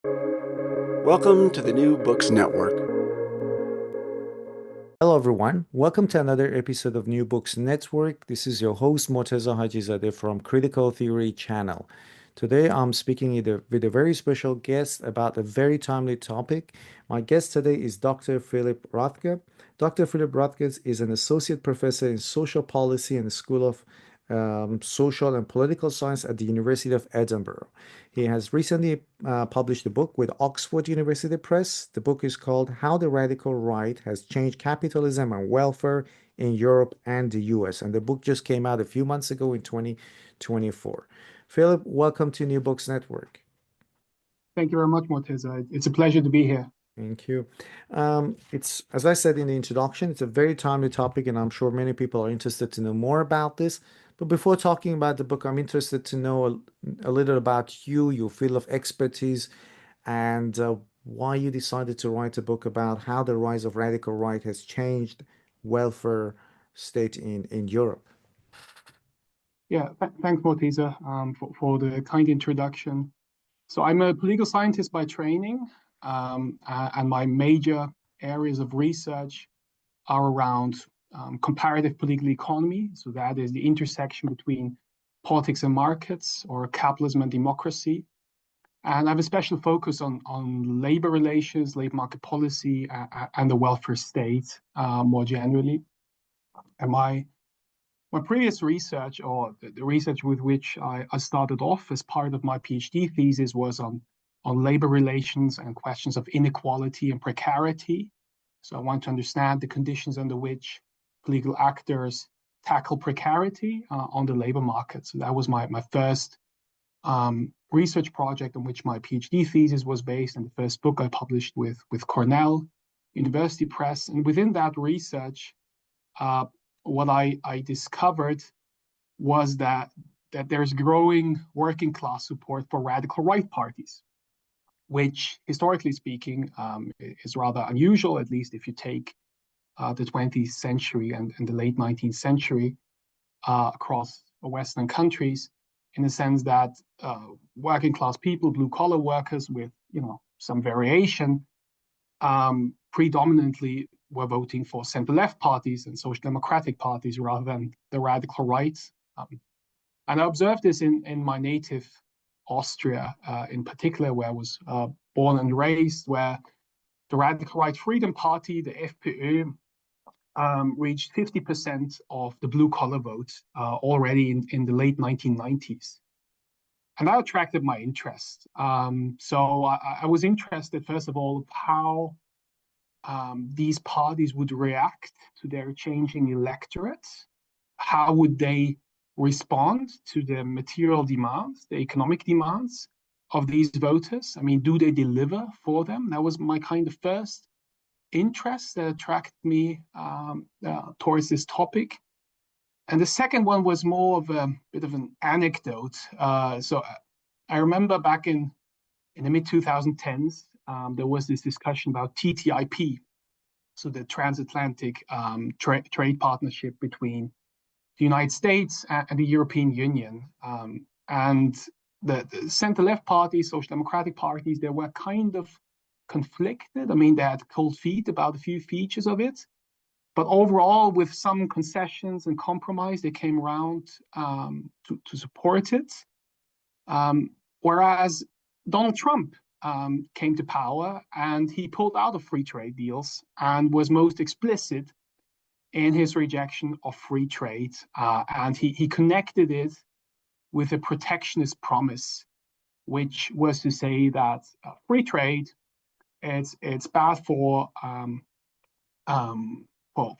Welcome to the New Books Network. Hello, everyone. Welcome to another episode of New Books Network. This is your host, Morteza Hajizadeh from Critical Theory channel. Today, I'm speaking with a very special guest about a very timely topic. My guest today is Dr. Philip Rathgeb. Dr. Philip Rathgeb is an associate professor in social policy in the School of Social and Political Science at the University of Edinburgh. He has recently published a book with Oxford University Press. The book is called How the Radical Right Has Changed Capitalism and Welfare in Europe and the US. And the book just came out a few months ago in 2024. Philip, welcome to New Books Network. Thank you very much, Morteza. It's a pleasure to be here. Thank you. It's, as I said in the introduction, it's a very timely topic, and I'm sure many people are interested to know more about this. But before talking about the book, I'm interested to know a little about you, your field of expertise, and why you decided to write a book about how the rise of radical right has changed welfare state in Europe. Yeah, thanks, Morteza, for the kind introduction. So I'm a political scientist by training, and my major areas of research are around comparative political economy. So that is the intersection between politics and markets, or capitalism and democracy. And I have a special focus on labor relations, labor market policy, and the welfare state more generally. And my previous research, or the research with which I started off as part of my PhD thesis, was on labor relations and questions of inequality and precariat. So I want to understand the conditions under which political actors tackle precariat on the labor market. So that was my first research project on which my PhD thesis was based, and the first book I published with Cornell University Press. And within that research, what I discovered was that there's growing working class support for radical right parties, which historically speaking is rather unusual, at least if you take the 20th century and the late 19th century across Western countries, in the sense that working class people, blue collar workers with some variation, predominantly were voting for center-left parties and social democratic parties rather than the radical right. And I observed this in my native Austria, in particular, where I was born and raised, where the radical right Freedom Party, the FPÖ, reached 50% of the blue-collar vote already in the late 1990s. And that attracted my interest. So I was interested, first of all, how these parties would react to their changing electorates. How would they respond to the material demands, the economic demands of these voters? I mean, do they deliver for them? That was my kind of first interest that attracted me towards this topic. And the second one was more of a bit of an anecdote. So I remember back in the mid-2010s, there was this discussion about TTIP, so the transatlantic trade partnership between the United States and the European Union. And the center-left parties, social democratic parties, they were kind of conflicted. I mean, they had cold feet about a few features of it. But overall, with some concessions and compromise, they came around to support it. Whereas Donald Trump came to power, and he pulled out of free trade deals and was most explicit in his rejection of free trade. And he connected it with a protectionist promise, which was to say that free trade it's bad for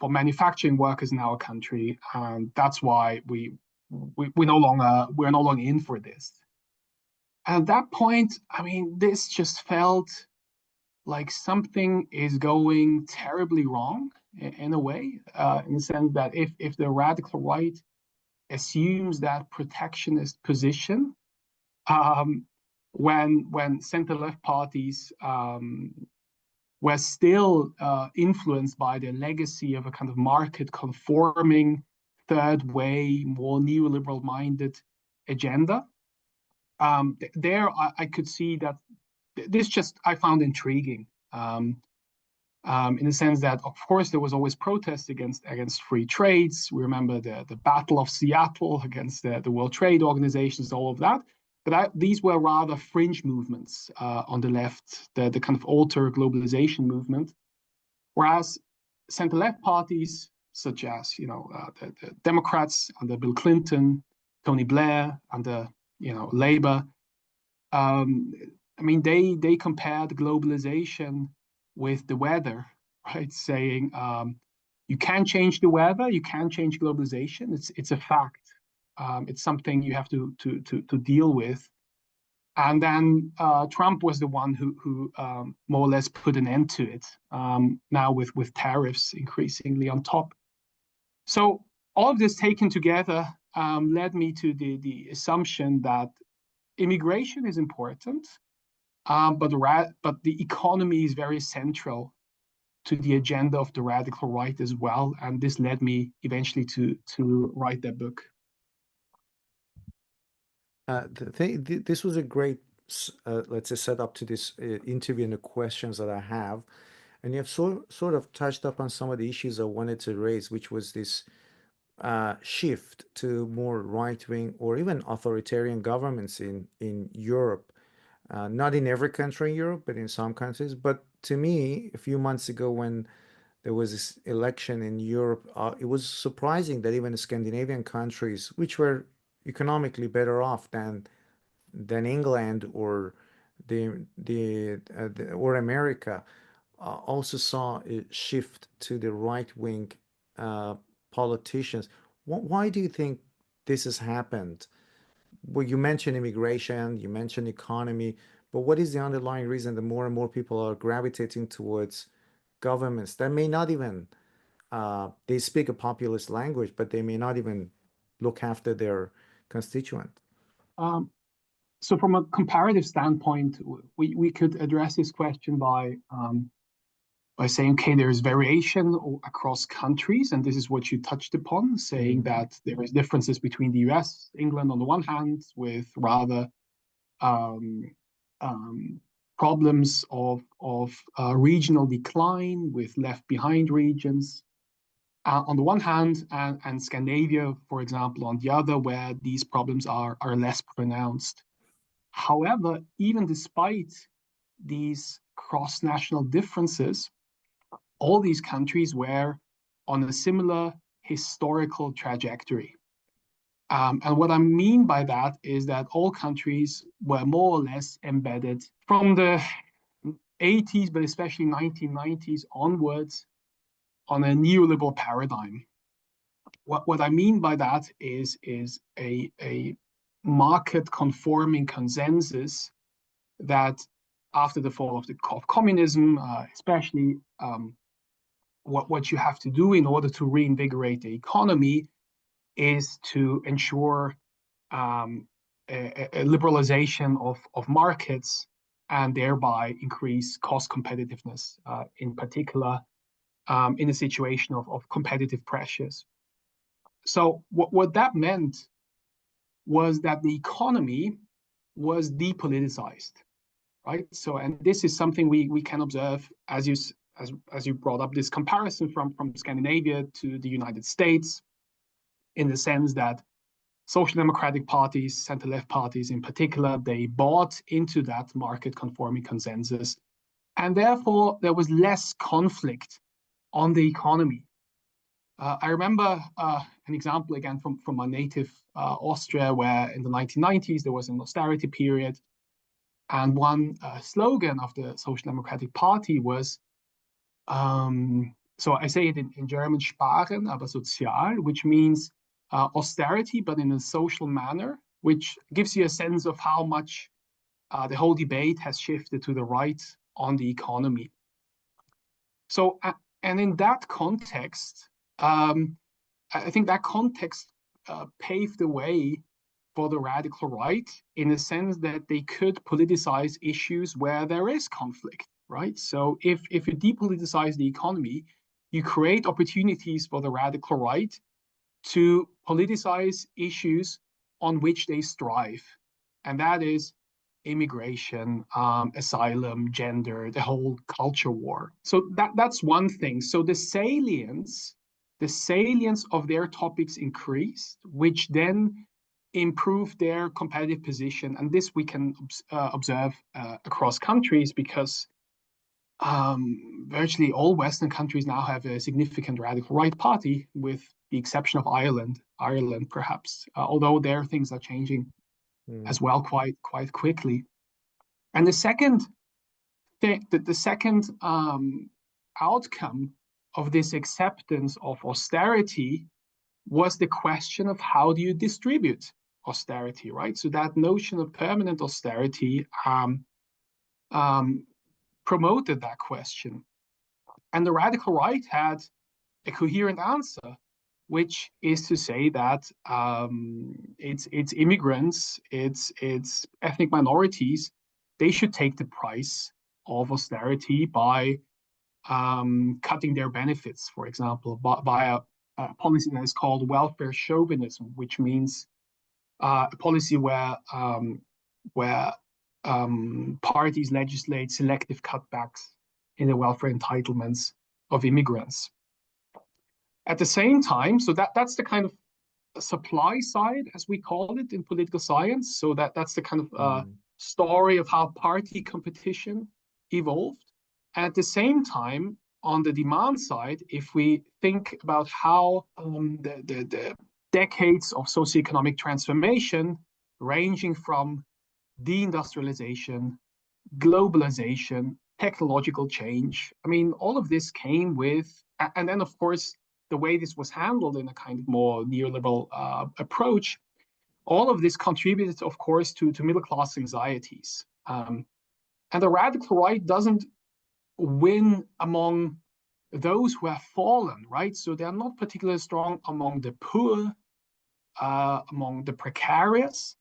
manufacturing workers in our country, and that's why we're no longer in for this. At that point, I mean, this just felt like something is going terribly wrong in a way, in the sense that if the radical right assumes that protectionist position, when center-left parties were still influenced by the legacy of a kind of market-conforming, third-way, more neoliberal-minded agenda. There I could see that this I found intriguing. In the sense that, of course, there was always protest against free trades. We remember the Battle of Seattle against the World Trade Organizations, all of that. But these were rather fringe movements on the left, the kind of alter globalization movement. Whereas center-left parties, such as the Democrats under Bill Clinton, Tony Blair under Labour, I mean they compared globalization with the weather, right? Saying you can change the weather, you can change globalization. It's a fact. It's something you have to deal with. And then Trump was the one who more or less put an end to it. Now with tariffs increasingly on top. So all of this taken together led me to the assumption that immigration is important, but the economy is very central to the agenda of the radical right as well. And this led me eventually to write that book. This was a great, let's say, setup to this interview and the questions that I have. And you have sort of touched upon some of the issues I wanted to raise, which was this shift to more right-wing or even authoritarian governments in Europe. Not in every country in Europe, but in some countries. But to me, a few months ago when there was this election in Europe, it was surprising that even the Scandinavian countries, which were economically better off than England or or America, also saw a shift to the right-wing politicians. Why do you think this has happened? Well, you mentioned immigration, you mentioned economy, but what is the underlying reason that more and more people are gravitating towards governments that may not even they speak a populist language, but they may not even look after their constituent? So from a comparative standpoint, we could address this question by saying, okay, there is variation across countries, and this is what you touched upon, saying that there is differences between the US, England on the one hand, with rather problems of regional decline, with left behind regions on the one hand, and Scandinavia, for example, on the other, where these problems are less pronounced. However, even despite these cross-national differences, all these countries were on a similar historical trajectory. And what I mean by that is that all countries were more or less embedded from the 80s, but especially 1990s onwards, on a neoliberal paradigm. What I mean by that is a market-conforming consensus that after the fall of communism, especially what you have to do in order to reinvigorate the economy is to ensure a liberalization of markets and thereby increase cost competitiveness, in particular in a situation of competitive pressures. So what that meant was that the economy was depoliticized, right? So, and this is something we can observe as you brought up this comparison from Scandinavia to the United States, in the sense that social democratic parties, center-left parties in particular, they bought into that market-conforming consensus, and therefore there was less conflict on the economy. I remember an example again from my native Austria, where in the 1990s there was an austerity period, and one slogan of the Social Democratic Party was, so I say it in German, sparen, aber sozial, which means austerity, but in a social manner, which gives you a sense of how much the whole debate has shifted to the right on the economy. So, and in that context, I think that context paved the way for the radical right, in the sense that they could politicize issues where there is conflict, right? So if you depoliticize the economy, you create opportunities for the radical right to politicize issues on which they strive. And that is immigration, asylum, gender, the whole culture war. So that's one thing. So the salience of their topics increased, which then improved their competitive position. And this we can observe across countries because virtually all Western countries now have a significant radical right party, with the exception of Ireland perhaps, although there things are changing as well quite quickly. And the second thing, the second outcome of this acceptance of austerity was the question of how do you distribute austerity, right? So that notion of permanent austerity promoted that question. And the radical right had a coherent answer, which is to say that it's immigrants, it's ethnic minorities, they should take the price of austerity by cutting their benefits, for example, by a policy that is called welfare chauvinism, which means a policy where parties legislate selective cutbacks in the welfare entitlements of immigrants. At the same time, so that's the kind of supply side, as we call it in political science. So that's the kind of story of how party competition evolved. And at the same time, on the demand side, if we think about how the decades of socioeconomic transformation, ranging from deindustrialization, globalization, technological change, I mean, all of this came with, and then of course, the way this was handled in a kind of more neoliberal approach, all of this contributed, of course, to middle class anxieties. And the radical right doesn't win among those who have fallen, right? So they're not particularly strong among the poor, among the precarious,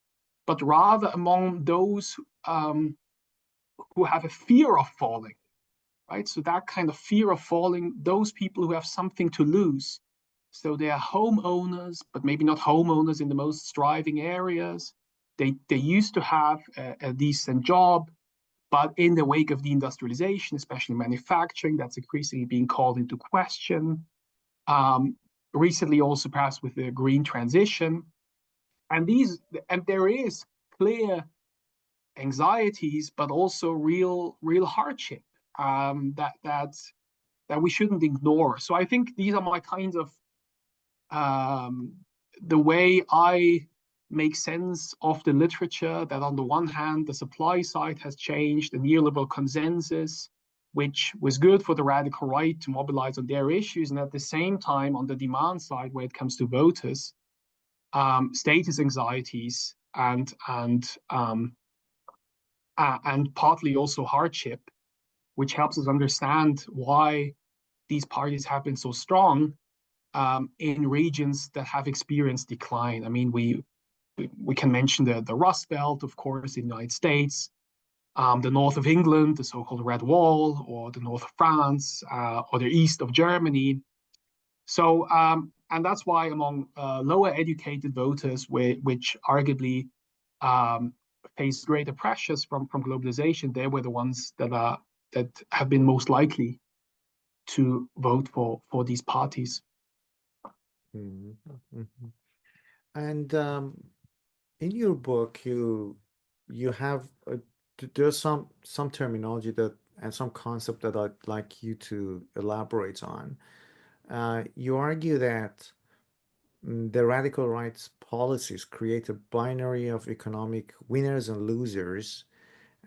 but rather among those who have a fear of falling, right? So that kind of fear of falling, those people who have something to lose. So they are homeowners, but maybe not homeowners in the most thriving areas. They used to have a decent job, but in the wake of deindustrialization, especially manufacturing, that's increasingly being called into question. Recently, also perhaps with the green transition, and there is clear anxieties, but also real hardship that we shouldn't ignore. So I think these are my kinds of the way I make sense of the literature, that on the one hand, the supply side has changed, the neoliberal consensus, which was good for the radical right to mobilize on their issues, and at the same time, on the demand side, where it comes to voters, status anxieties and partly also hardship, which helps us understand why these parties have been so strong in regions that have experienced decline. I mean, we can mention the Rust Belt, of course, in the United States, the north of England, the so-called Red Wall, or the north of France, or the east of Germany. So, and that's why among lower educated voters, which arguably face greater pressures from globalization, they were the ones that have been most likely to vote for these parties. Mm-hmm. And in your book, you have there's some terminology that and some concept that I'd like you to elaborate on. You argue that the radical right's policies create a binary of economic winners and losers,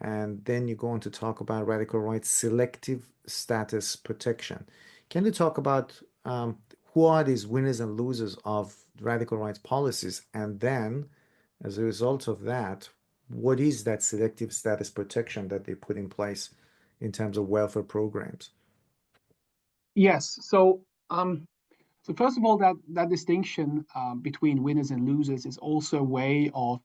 and then you go on to talk about radical right's selective status protection. Can you talk about who are these winners and losers of radical right's policies, and then, as a result of that, what is that selective status protection that they put in place in terms of welfare programs? Yes. So first of all, that distinction between winners and losers is also a way of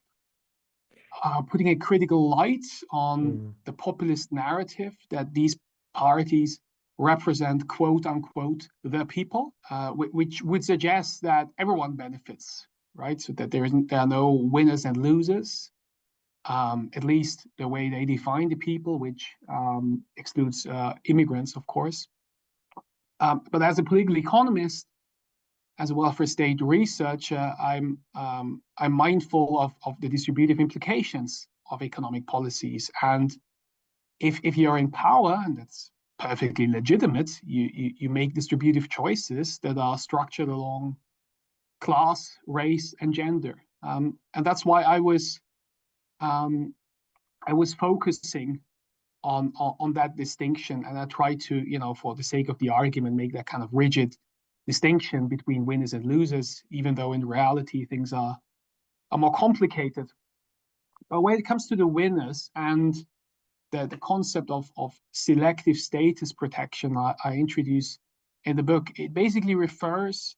putting a critical light on the populist narrative that these parties represent, quote unquote, the people, which would suggest that everyone benefits, right? So that there are no winners and losers. at least the way they define the people, which excludes immigrants, of course. But as a political economist, as a welfare state researcher, I'm mindful of the distributive implications of economic policies. And if you're in power, and that's perfectly legitimate, you make distributive choices that are structured along class, race, and gender. And that's why I was focusing on that distinction, and I try to, for the sake of the argument, make that kind of rigid distinction between winners and losers, even though in reality things are more complicated. But when it comes to the winners and the concept of selective status protection I introduce in the book, it basically refers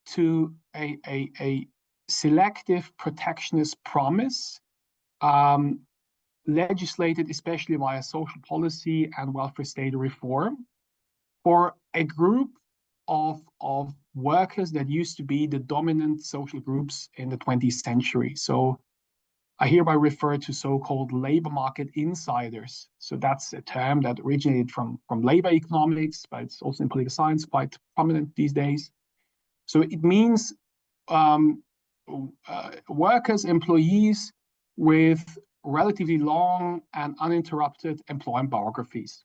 to a selective protectionist promise legislated especially via social policy and welfare state reform for a group of workers that used to be the dominant social groups in the 20th century. So I hereby refer to so-called labor market insiders. So that's a term that originated from labor economics, but it's also in political science quite prominent these days. So it means workers, employees with relatively long and uninterrupted employment biographies,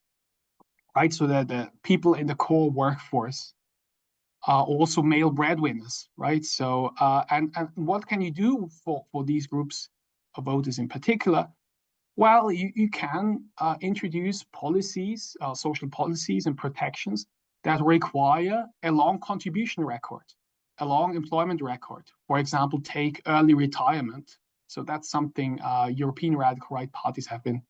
right? So that the people in the core workforce are also male breadwinners, right? So, and what can you do for these groups of voters in particular? Well, you can introduce policies, social policies and protections that require a long contribution record, a long employment record. For example, take early retirement. So that's something European radical right parties have been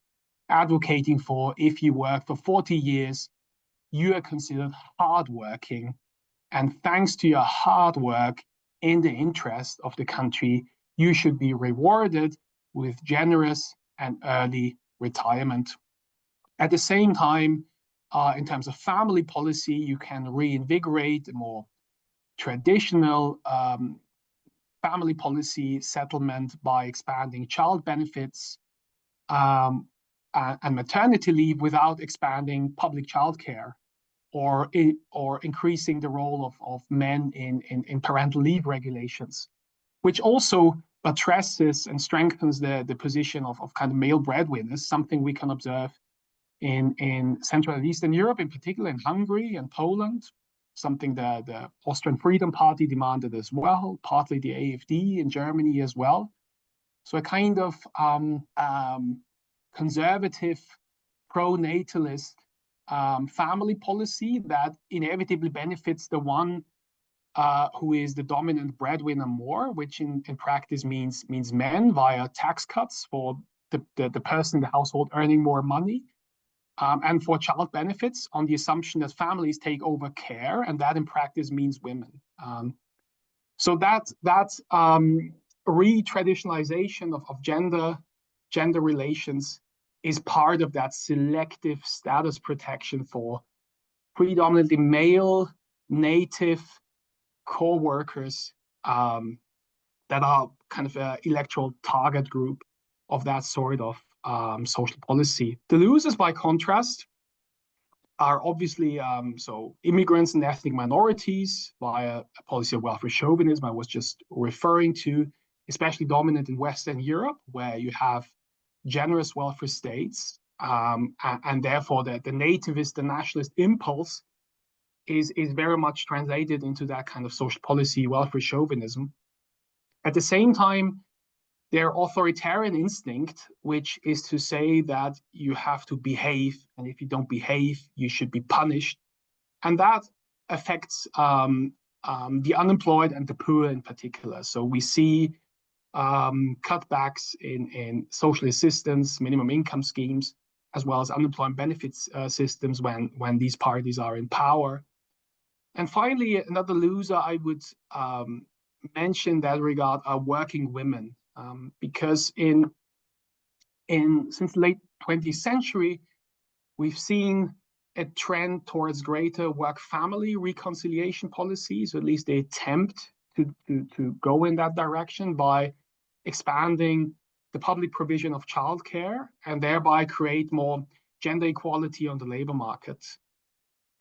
advocating for. If you work for 40 years, you are considered hardworking. And thanks to your hard work in the interest of the country, you should be rewarded with generous and early retirement. At the same time, in terms of family policy, you can reinvigorate a more traditional family policy settlement by expanding child benefits and maternity leave without expanding public childcare or increasing the role of men in parental leave regulations, which also addresses and strengthens the position of kind of male breadwinners, something we can observe in Central and Eastern Europe, in particular in Hungary and Poland, something that the Austrian Freedom Party demanded as well, partly the AfD in Germany as well. So a kind of conservative, pro-natalist family policy that inevitably benefits the one who is the dominant breadwinner more, which in practice means men via tax cuts for the person in the household earning more money, and for child benefits on the assumption that families take over care, and that in practice means women. So that re-traditionalization of gender relations is part of that selective status protection for predominantly male native core workers that are kind of an electoral target group of that sort of social policy. The losers, by contrast, are obviously so immigrants and ethnic minorities via a policy of welfare chauvinism I was just referring to, especially dominant in Western Europe, where you have generous welfare states, and therefore the nativist, the nationalist impulse is very much translated into that kind of social policy welfare chauvinism. At the same time, their authoritarian instinct, which is to say that you have to behave, and if you don't behave, you should be punished. And that affects the unemployed and the poor in particular. So we see cutbacks in social assistance, minimum income schemes, as well as unemployment benefits systems when these parties are in power. And finally, another loser I would mention that regard are working women, because since the late 20th century, we've seen a trend towards greater work-family reconciliation policies, or at least they attempt to go in that direction by expanding the public provision of childcare and thereby create more gender equality on the labor market.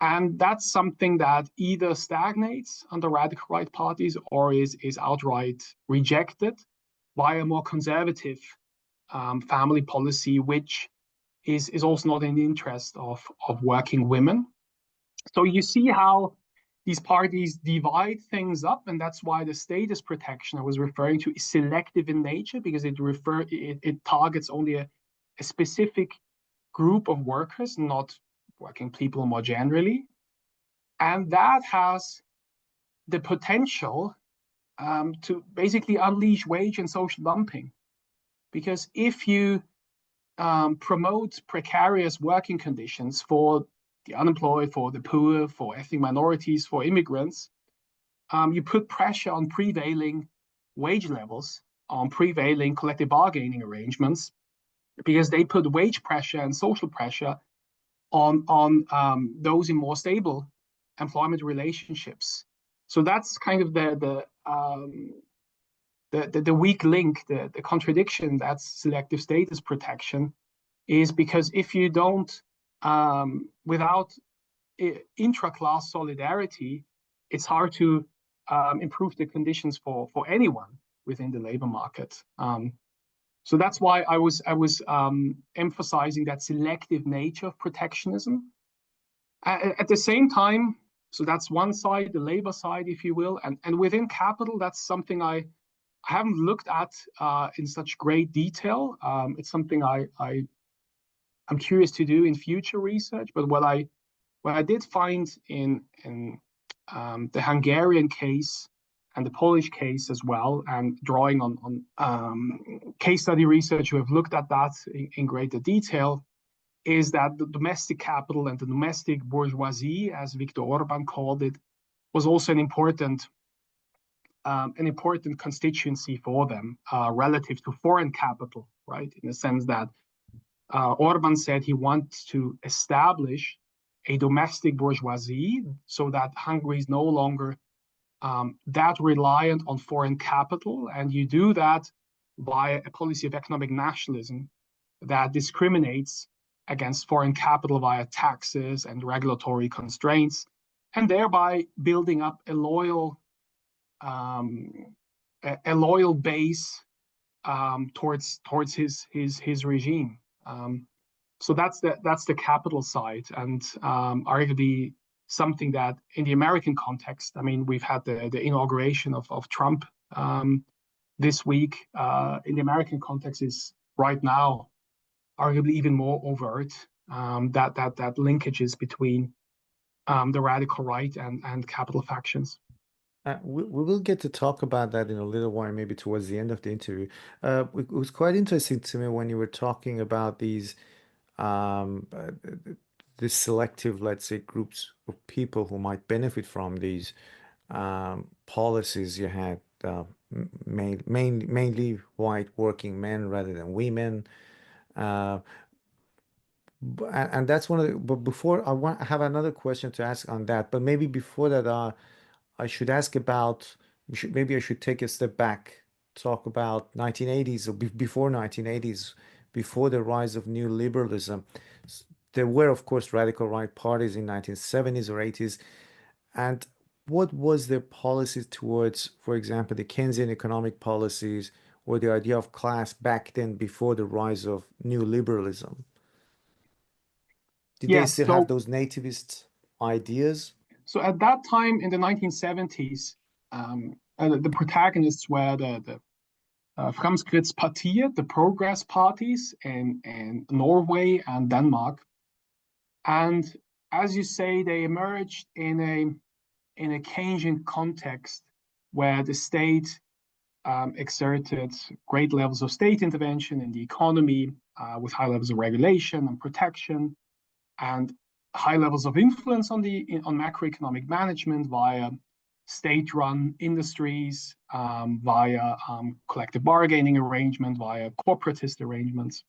And that's something that either stagnates under radical right parties or is outright rejected by a more conservative family policy, which is also not in the interest of working women. So you see how these parties divide things up, and that's why the status protection I was referring to is selective in nature, because it targets only a specific group of workers, not working people more generally. And that has the potential to basically unleash wage and social dumping. Because if you promote precarious working conditions for the unemployed, for the poor, for ethnic minorities, for immigrants, you put pressure on prevailing wage levels, on prevailing collective bargaining arrangements, because they put wage pressure and social pressure on those in more stable employment relationships. So that's kind of the weak link, the contradiction that's selective status protection, is because if you don't, without intra-class solidarity, it's hard to improve the conditions for anyone within the labor market. So that's why I was emphasizing that selective nature of protectionism. At the same time, so that's one side, the labor side, if you will, and within capital, that's something I haven't looked at in such great detail. It's something I'm curious to do in future research. But what I did find in the Hungarian case and the Polish case as well, and drawing on case study research who have looked at that in greater detail, is that the domestic capital and the domestic bourgeoisie, as Viktor Orban called it, was also an important constituency for them relative to foreign capital, right? In the sense that Orban said he wants to establish a domestic bourgeoisie so that Hungary is no longer that reliant on foreign capital. And you do that by a policy of economic nationalism that discriminates against foreign capital via taxes and regulatory constraints, and thereby building up a loyal base towards his regime. So that's the capital side, and arguably something that in the American context, I mean, we've had the inauguration of Trump this week. In the American context, is right now arguably even more overt, that linkages between the radical right and capital factions. We will get to talk about that in a little while, maybe towards the end of the interview. It was quite interesting to me when you were talking about these the selective, let's say, groups of people who might benefit from these policies. You had mainly white working men rather than women. And that's one of the, but before I have another question to ask on that, but maybe before that, I should ask about, maybe I should take a step back, talk about 1980s or before 1980s, before the rise of new liberalism. There were, of course, radical right parties in 1970s or 80s. And what was their policies towards, for example, the Keynesian economic policies or the idea of class back then before the rise of new liberalism? Did they Yes, still have those nativist ideas? So at that time in the 1970s, the protagonists were the Fremskrittspartiet, the Progress parties in Norway and Denmark. And as you say, they emerged in a Keynesian context where the state exerted great levels of state intervention in the economy with high levels of regulation and protection, and high levels of influence on macroeconomic management via state-run industries, via collective bargaining arrangement, via corporatist arrangements.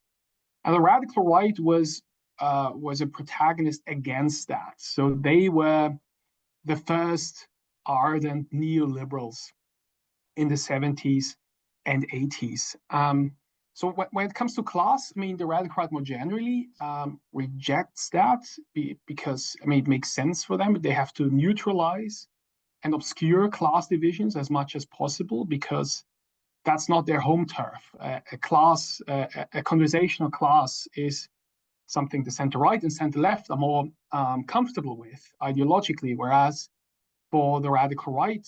And the radical right was a protagonist against that. So they were the first ardent neoliberals in the 70s and 80s. So when it comes to class, I mean, the radical right more generally rejects that because, I mean, it makes sense for them. They have to neutralize and obscure class divisions as much as possible because that's not their home turf. A conversational class is something the center right and center left are more comfortable with ideologically, whereas for the radical right,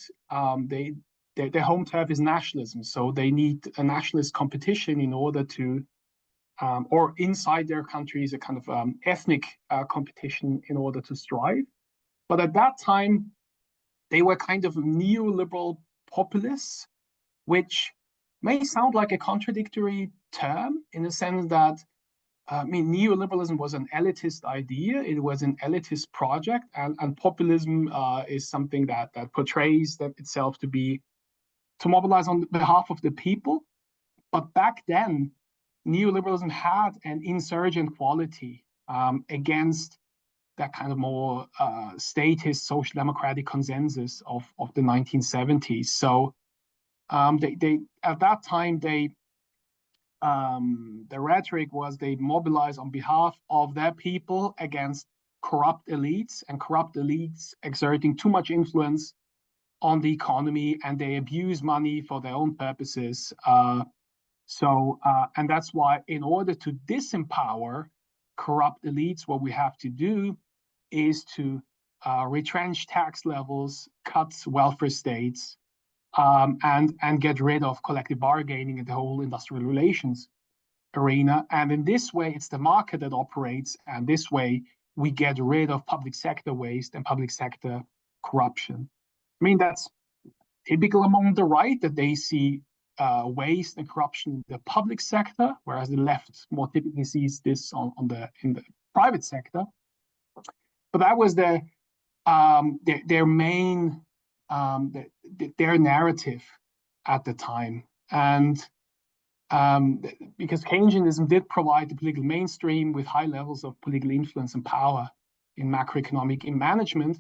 their home turf is nationalism. So they need a nationalist competition in order to, or inside their countries, a kind of ethnic competition in order to strive. But at that time, they were kind of neoliberal populists, which may sound like a contradictory term in the sense that I mean, neoliberalism was an elitist idea. It was an elitist project, and populism is something that portrays itself to mobilize on behalf of the people. But back then, neoliberalism had an insurgent quality against that kind of more statist social democratic consensus of the 1970s. So they at that time the rhetoric was they mobilize on behalf of their people against corrupt elites and corrupt elites exerting too much influence on the economy, and they abuse money for their own purposes. And that's why in order to disempower corrupt elites, what we have to do is to retrench tax levels, cut welfare states, and get rid of collective bargaining in the whole industrial relations arena. And in this way, it's the market that operates, and this way we get rid of public sector waste and public sector corruption. I mean, that's typical among the right, that they see waste and corruption in the public sector, whereas the left more typically sees this in the private sector. But that was their main their narrative at the time. And because Keynesianism did provide the political mainstream with high levels of political influence and power in macroeconomic management.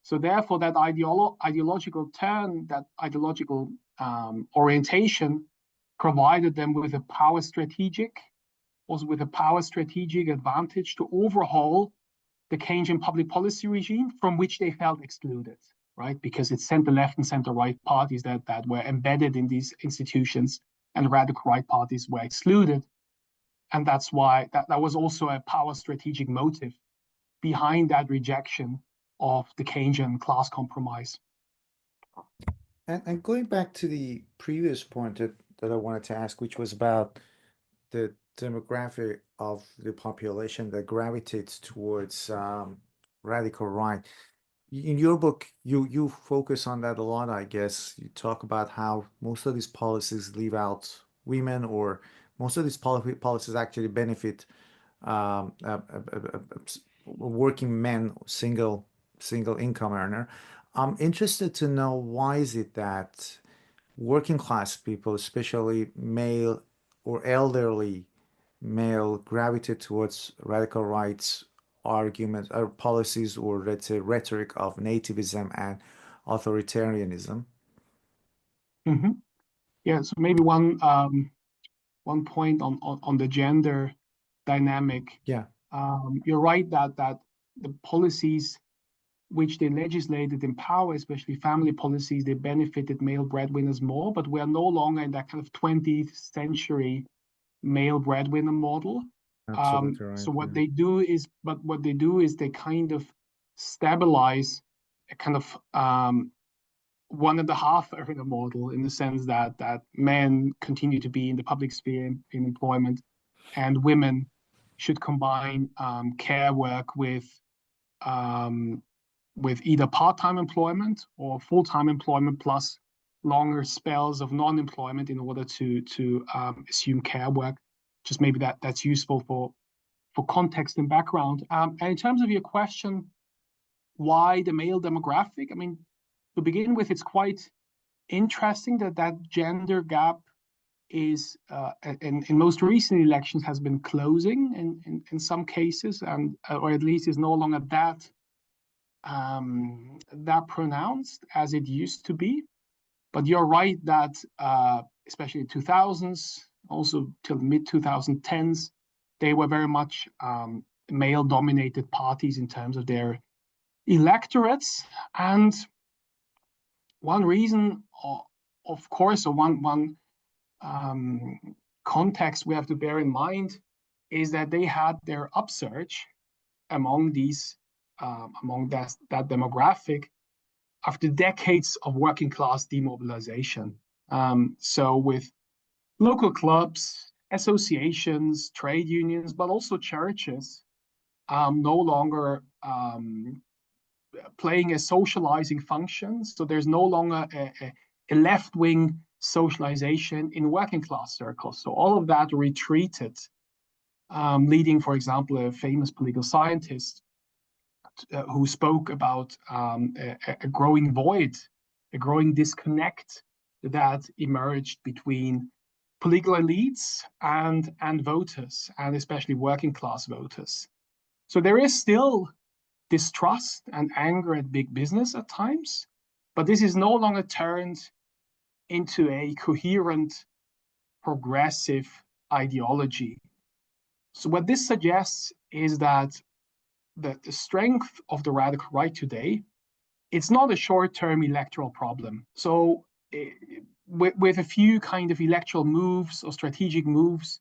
So therefore, that ideological turn, that ideological orientation provided them with a power strategic advantage to overhaul the Keynesian public policy regime from which they felt excluded, right? Because it's center-left and center-right parties that were embedded in these institutions, and radical right parties were excluded. And that's why that was also a power strategic motive behind that rejection of the Keynesian class compromise. And going back to the previous point that I wanted to ask, which was about the demographic of the population that gravitates towards radical right. In your book, you focus on that a lot, I guess. You talk about how most of these policies leave out women, or most of these policies actually benefit working men, single income earner. I'm interested to know, why is it that working class people, especially male or elderly male, gravitate towards radical rights arguments or policies, or let's say rhetoric of nativism and authoritarianism? Mm-hmm. Yeah, so maybe one point on the gender dynamic. Yeah. You're right that the policies which they legislated in power, especially family policies, they benefited male breadwinners more, but we are no longer in that kind of 20th century male breadwinner model. Absolutely right. So what they do is they kind of stabilize a kind of one and a half earner model, in the sense that men continue to be in the public sphere in employment, and women should combine care work with either part-time employment or full-time employment plus longer spells of non-employment in order to assume care work. Just maybe that's useful for context and background. And in terms of your question, why the male demographic? I mean, to begin with, it's quite interesting that gender gap is in most recent elections has been closing in some cases, and or at least is no longer that pronounced as it used to be. But you're right that especially in 2000s, also till mid-2010s, they were very much male-dominated parties in terms of their electorates. And one reason, of course, or one context we have to bear in mind is that they had their upsurge among these among that demographic after decades of working class demobilization. So with local clubs, associations, trade unions, but also churches no longer playing a socializing function. So there's no longer a left-wing socialization in working class circles. So all of that retreated, leading, for example, a famous political scientist who spoke about a growing void, a growing disconnect that emerged between political elites and voters, and especially working class voters. So there is still distrust and anger at big business at times, but this is no longer turned into a coherent, progressive ideology. So what this suggests is that the strength of the radical right today, it's not a short-term electoral problem. So with a few kind of electoral moves or strategic moves,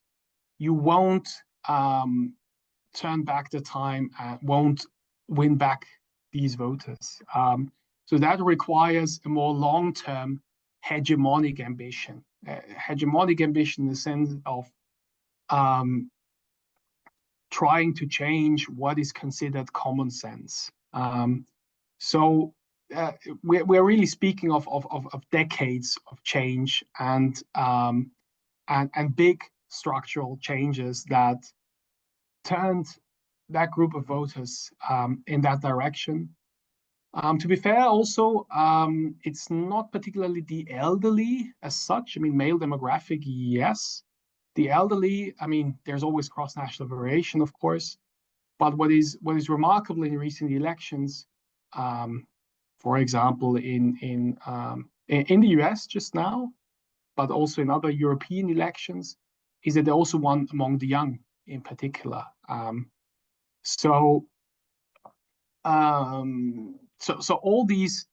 you won't turn back the time and won't win back these voters. So that requires a more long-term hegemonic ambition. Hegemonic ambition in the sense of trying to change what is considered common sense. So we're really speaking of decades of change and big structural changes that turned that group of voters in that direction. To be fair, also, it's not particularly the elderly as such. I mean, male demographic, yes. The elderly, I mean, there's always cross-national variation, of course. But what is remarkable in recent elections, for example, in the US just now, but also in other European elections, is that they also won among the young in particular. So all these,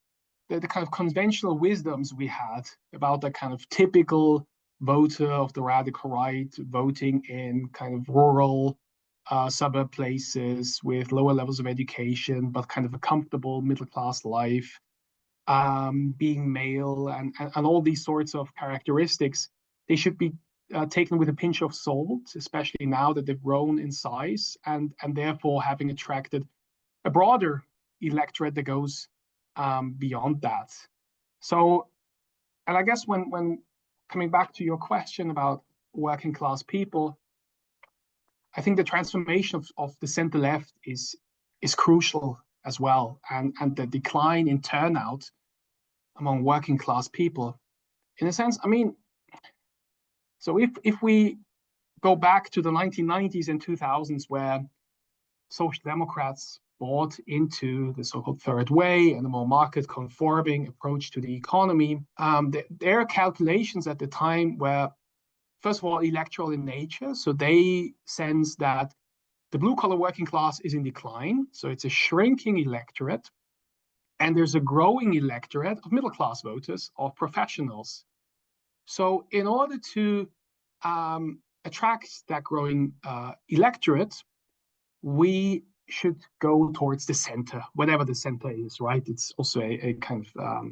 the kind of conventional wisdoms we had about the kind of typical voter of the radical right voting in kind of rural suburb places with lower levels of education, but kind of a comfortable middle-class life, being male and all these sorts of characteristics, they should be taken with a pinch of salt, especially now that they've grown in size and therefore having attracted a broader electorate that goes beyond that. So, and I guess when coming back to your question about working class people, I think the transformation of the center left is crucial as well, and the decline in turnout among working class people. In a sense, I mean, so if we go back to the 1990s and 2000s, where social democrats bought into the so-called third way and the more market-conforming approach to the economy, their calculations at the time were, first of all, electoral in nature. So they sense that the blue-collar working class is in decline, so it's a shrinking electorate, and there's a growing electorate of middle-class voters, of professionals. So in order to attract that growing electorate, we should go towards the center, whatever the center is, right? It's also a kind of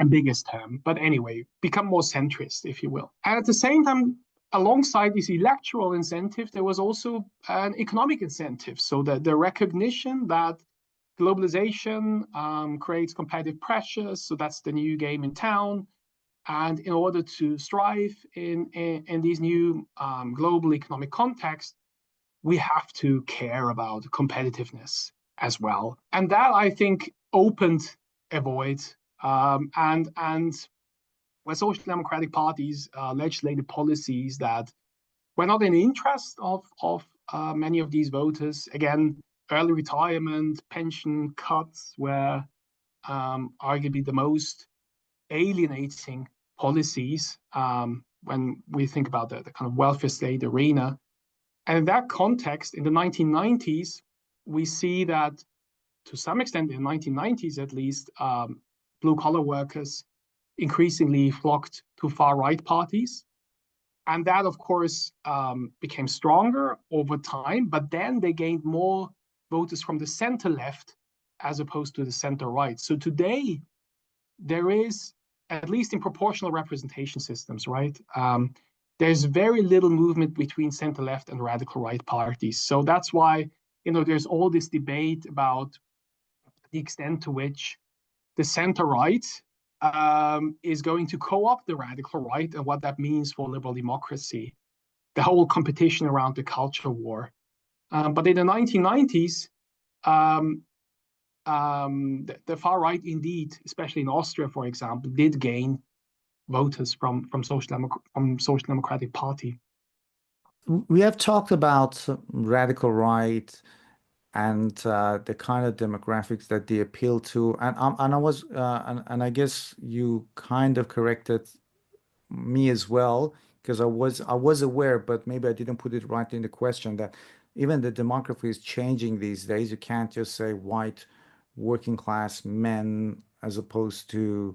ambiguous term, but anyway, become more centrist, if you will. And at the same time, alongside this electoral incentive, there was also an economic incentive. So the recognition that globalization creates competitive pressures, so that's the new game in town. And in order to strive in these new global economic contexts, we have to care about competitiveness as well. And that, I think, opened a void. And where social democratic parties legislated policies that were not in the interest of many of these voters. Again, early retirement, pension cuts were arguably the most alienating policies when we think about the kind of welfare state arena. And in that context, in the 1990s, we see that to some extent, in the 1990s at least, blue-collar workers increasingly flocked to far-right parties. And that, of course, became stronger over time, but then they gained more voters from the center-left as opposed to the center-right. So today, there is, at least in proportional representation systems, right? There's very little movement between center-left and radical right parties. So that's why, there's all this debate about the extent to which the center-right is going to co-opt the radical right and what that means for liberal democracy, the whole competition around the culture war. But in the 1990s, the far right indeed, especially in Austria, for example, did gain voters from social democratic party. We have talked about radical right and the kind of demographics that they appeal to, and I guess you kind of corrected me as well, because I was aware, but maybe I didn't put it right in the question, that even the demography is changing these days. You can't just say white working class men as opposed to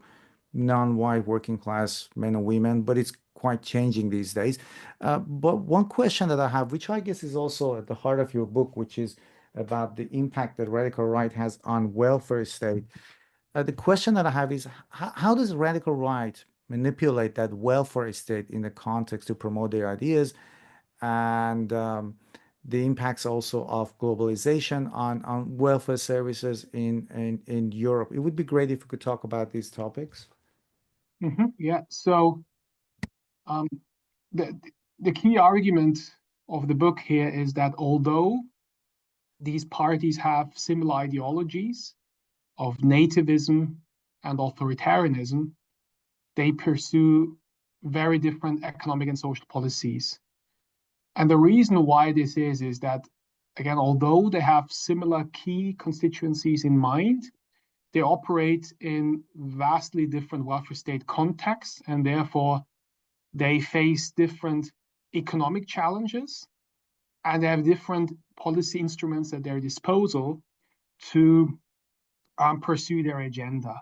non-white working class men and women, but it's quite changing these days. But one question that I have, which I guess is also at the heart of your book, which is about the impact that radical right has on welfare state. The question that I have is, how does radical right manipulate that welfare state in the context to promote their ideas, and the impacts also of globalization on welfare services in Europe? It would be great if we could talk about these topics. Yeah, so the key argument of the book here is that although these parties have similar ideologies of nativism and authoritarianism, they pursue very different economic and social policies. And the reason why this is that, again, although they have similar key constituencies in mind, they operate in vastly different welfare state contexts, and therefore they face different economic challenges, and they have different policy instruments at their disposal to pursue their agenda.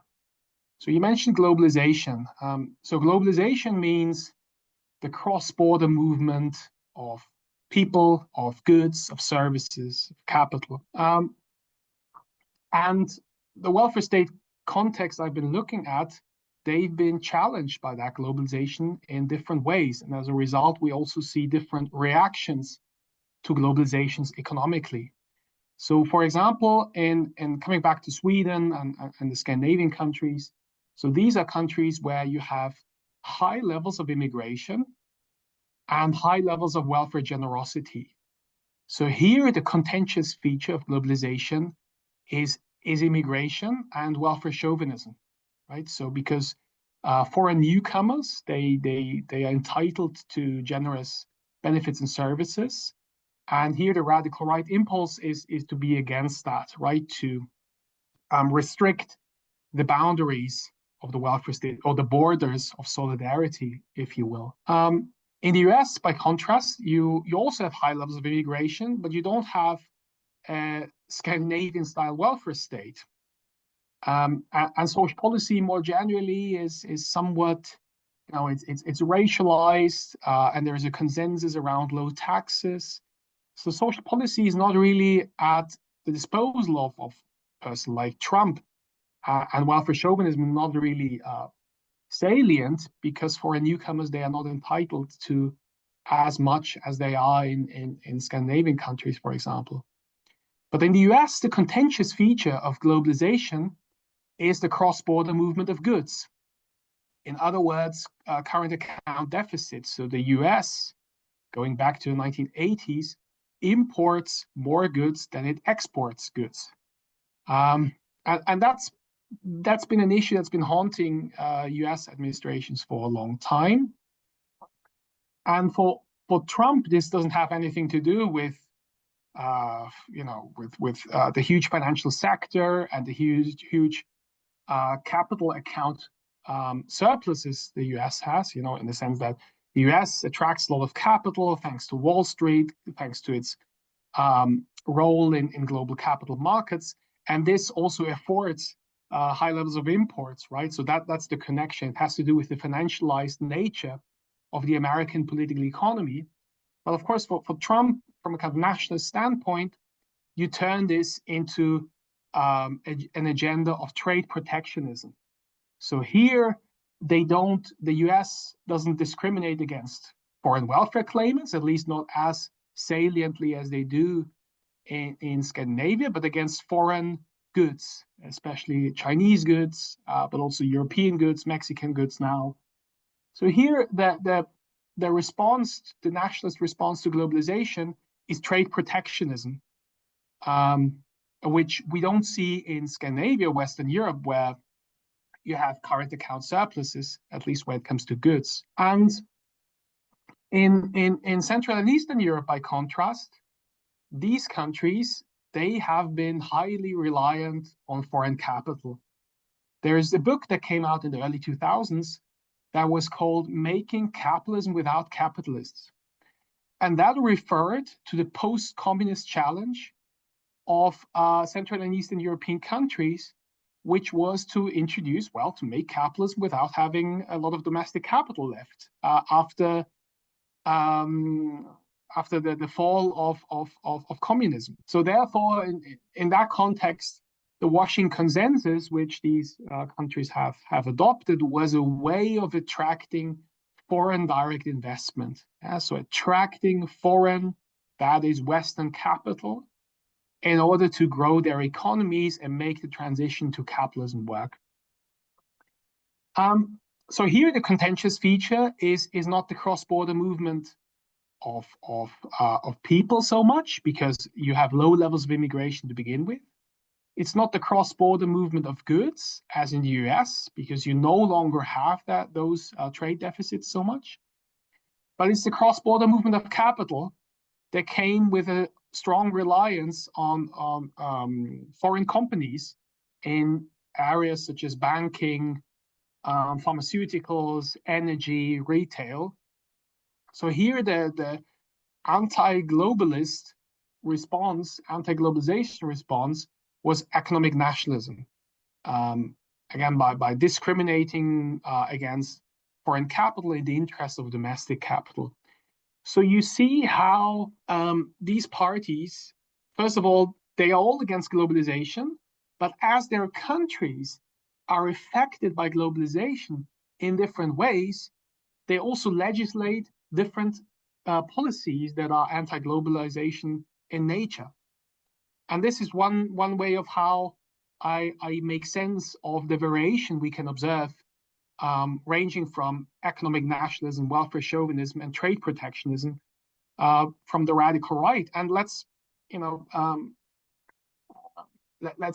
So you mentioned globalization. So globalization means the cross-border movement of people, of goods, of services, of capital. And the welfare state context I've been looking at, they've been challenged by that globalization in different ways. And as a result, we also see different reactions to globalizations economically. So, for example, in coming back to Sweden and the Scandinavian countries, so these are countries where you have high levels of immigration and high levels of welfare generosity. So here, the contentious feature of globalization is immigration and welfare chauvinism, right? So because foreign newcomers, they are entitled to generous benefits and services. And here the radical right impulse is to be against that, right? To restrict the boundaries of the welfare state, or the borders of solidarity, if you will. In the US, by contrast, you also have high levels of immigration, but you don't have a Scandinavian-style welfare state. And social policy more generally is somewhat, it's racialized, and there is a consensus around low taxes. So social policy is not really at the disposal of a person like Trump, and welfare chauvinism not really salient, because for newcomers, they are not entitled to as much as they are in Scandinavian countries, for example. But in the US, the contentious feature of globalization is the cross-border movement of goods. In other words, current account deficits. So the US, going back to the 1980s, imports more goods than it exports goods. And that's been an issue that's been haunting US administrations for a long time. And for Trump, this doesn't have anything to do with the huge financial sector and the huge capital account surpluses the US has, in the sense that The US attracts a lot of capital thanks to Wall Street, thanks to its role in global capital markets. And this also affords high levels of imports, right? So that's the connection. It has to do with the financialized nature of the American political economy. But of course, for Trump, from a kind of nationalist standpoint, you turn this into an agenda of trade protectionism. So here, the US doesn't discriminate against foreign welfare claimants, at least not as saliently as they do in Scandinavia, but against foreign goods, especially Chinese goods, but also European goods, Mexican goods now. So here, the response, the nationalist response to globalization is trade protectionism, which we don't see in Scandinavia, Western Europe, where you have current account surpluses, at least when it comes to goods. And in Central and Eastern Europe, by contrast, these countries, they have been highly reliant on foreign capital. There's a book that came out in the early 2000s that was called Making Capitalism Without Capitalists. And that referred to the post-communist challenge of Central and Eastern European countries, which was to introduce, well, to make capitalism without having a lot of domestic capital left after the fall of communism. So therefore, in that context, the Washington Consensus, which these countries have adopted, was a way of attracting foreign direct investment. So attracting foreign, that is Western capital, in order to grow their economies and make the transition to capitalism work. So here the contentious feature is not the cross-border movement of people so much, because you have low levels of immigration to begin with. It's not the cross-border movement of goods, as in the US, because you no longer have those trade deficits so much. But it's the cross-border movement of capital that came with a strong reliance on foreign companies in areas such as banking, pharmaceuticals, energy, retail. So here the anti-globalist response, anti-globalization response, was economic nationalism. Again, by discriminating against foreign capital in the interest of domestic capital. So you see how these parties, first of all, they are all against globalization, but as their countries are affected by globalization in different ways, they also legislate different policies that are anti-globalization in nature. And this is one way of how I make sense of the variation we can observe, ranging from economic nationalism, welfare chauvinism, and trade protectionism from the radical right. And let's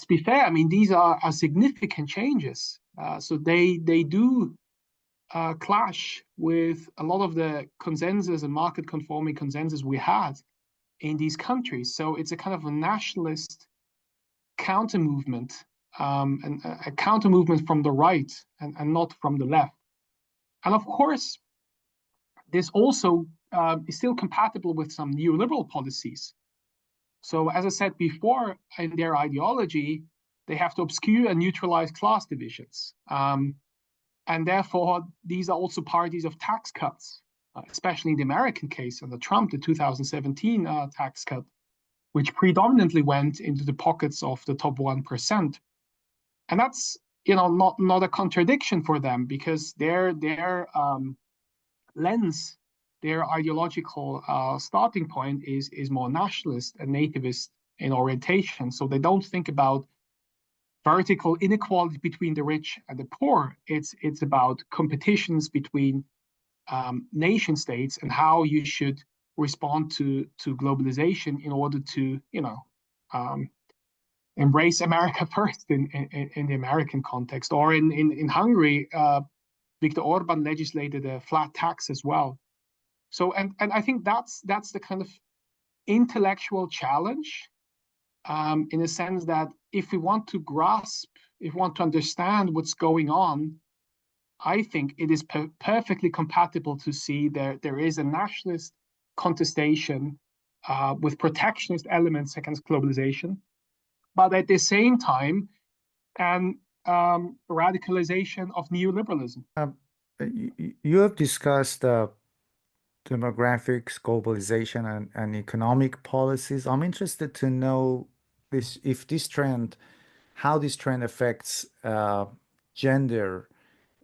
be fair. I mean, these are significant changes. So they do clash with a lot of the consensus and market-conforming consensus we had in these countries. So it's a kind of a nationalist counter-movement, and a counter-movement from the right and not from the left. And of course, this also is still compatible with some neoliberal policies. So as I said before, in their ideology, they have to obscure and neutralize class divisions. And therefore, these are also parties of tax cuts, especially in the American case under Trump, the 2017 tax cut, which predominantly went into the pockets of the top 1%. And that's not a contradiction for them, because their lens, their ideological starting point is more nationalist and nativist in orientation. So they don't think about vertical inequality between the rich and the poor. It's about competitions between nation states and how you should respond to globalization in order to embrace America first in the American context. Or in Hungary, Viktor Orban legislated a flat tax as well. So and I think that's the kind of intellectual challenge, in a sense that if we want to grasp, if we want to understand what's going on I think it is perfectly compatible to see there is a nationalist contestation with protectionist elements against globalization, but at the same time, an radicalization of neoliberalism. You have discussed demographics, globalization, and economic policies. I'm interested to know this, if this trend, how this trend affects gender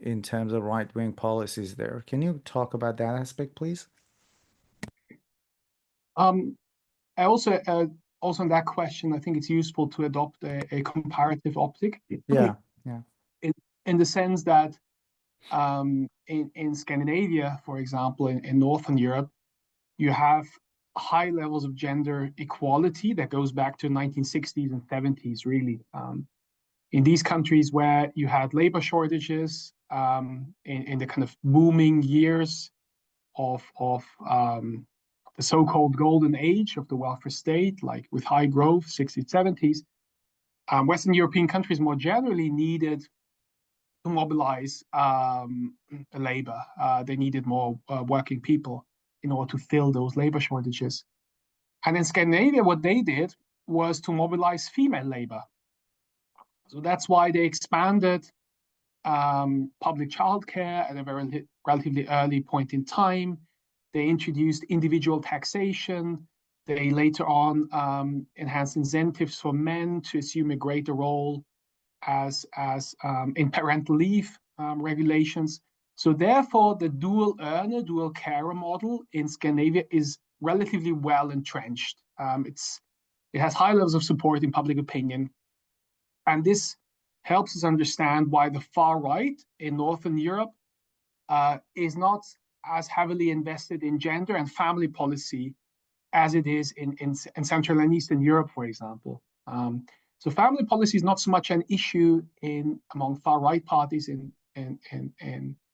in terms of right-wing policies there. Can you talk about that aspect, please? I also in that question, I think it's useful to adopt a comparative optic. Yeah, yeah. In the sense that in Scandinavia, for example, in Northern Europe, you have high levels of gender equality that goes back to 1960s and 70s, really. In these countries where you had labor shortages in the kind of booming years of the so-called golden age of the welfare state, like with high growth, 60s, 70s, Western European countries more generally needed to mobilize labor. They needed more working people in order to fill those labor shortages. And in Scandinavia, what they did was to mobilize female labor. So that's why they expanded public childcare at a very relatively early point in time. They introduced individual taxation. They later on enhanced incentives for men to assume a greater role as in parental leave regulations. So therefore, the dual earner, dual carer model in Scandinavia is relatively well entrenched. It has high levels of support in public opinion, and this helps us understand why the far right in Northern Europe is not as heavily invested in gender and family policy as it is in Central and Eastern Europe, for example. So family policy is not so much an issue among far right parties in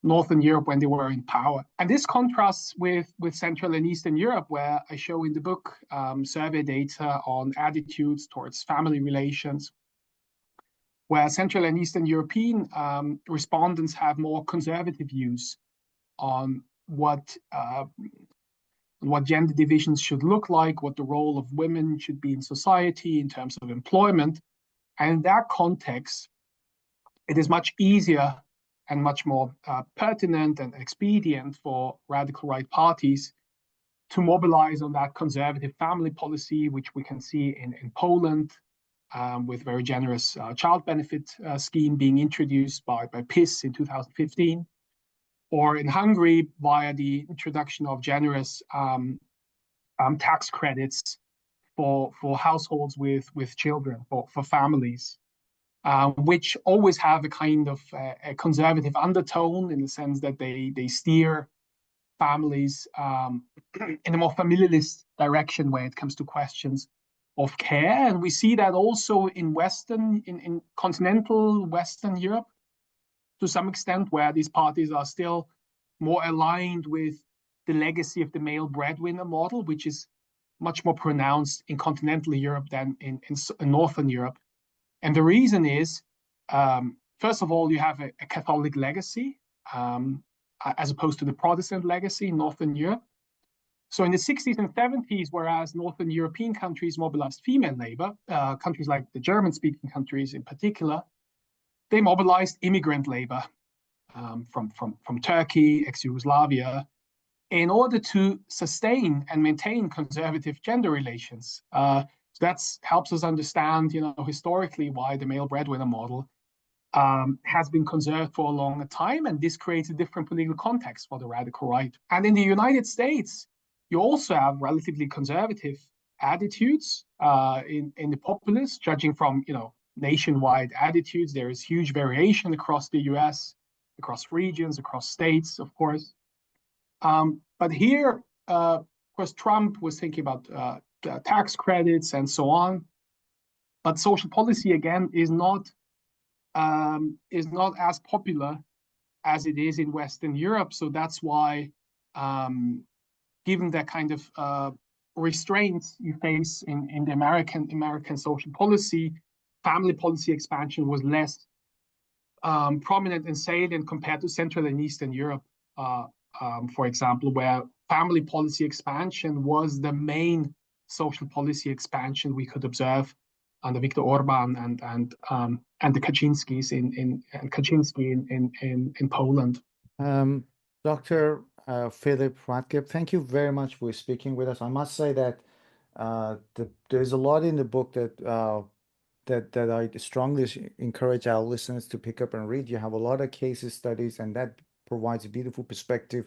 Northern Europe when they were in power. And this contrasts with Central and Eastern Europe, where I show in the book survey data on attitudes towards family relations, where Central and Eastern European respondents have more conservative views on what gender divisions should look like, what the role of women should be in society in terms of employment. And in that context, it is much easier and much more pertinent and expedient for radical right parties to mobilize on that conservative family policy, which we can see in Poland, with very generous child benefit scheme being introduced by PiS in 2015, or in Hungary via the introduction of generous tax credits for households with children, for families, which always have a kind of a conservative undertone in the sense that they steer families in a more familialist direction when it comes to questions of care. And we see that also in continental Western Europe to some extent, where these parties are still more aligned with the legacy of the male breadwinner model, which is much more pronounced in continental Europe than in Northern Europe. And the reason is, first of all, you have a Catholic legacy as opposed to the Protestant legacy in Northern Europe. So in the 60s and 70s, whereas Northern European countries mobilized female labor, countries like the German-speaking countries in particular, they mobilized immigrant labor from Turkey, ex-Yugoslavia, in order to sustain and maintain conservative gender relations. So that helps us understand, historically why the male breadwinner model has been conserved for a long time, and this creates a different political context for the radical right. And in the United States, you also have relatively conservative attitudes in the populists, judging from nationwide attitudes. There is huge variation across the US, across regions, across states, of course. But here, of course, Trump was thinking about tax credits and so on. But social policy, again, is not as popular as it is in Western Europe. So that's why, given that kind of restraints you face in the American social policy, family policy expansion was less prominent and salient compared to Central and Eastern Europe, for example, where family policy expansion was the main social policy expansion we could observe under Viktor Orban and the Kaczynskis in Poland. Dr. Philip Rathgeb, thank you very much for speaking with us. I must say that there's a lot in the book that I strongly encourage our listeners to pick up and read. You have a lot of case studies, and that provides a beautiful perspective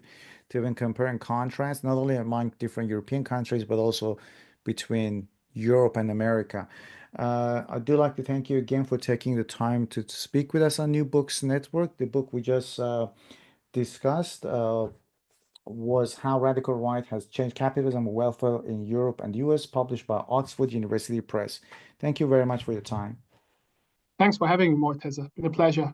to even compare and contrast, not only among different European countries, but also between Europe and America. I do like to thank you again for taking the time to speak with us on New Books Network. The book we just discussed was How Radical Right Has Changed Capitalism and Welfare in Europe and the US, published by Oxford University Press. Thank you very much for your time. Thanks for having me, Morteza. It's been a pleasure.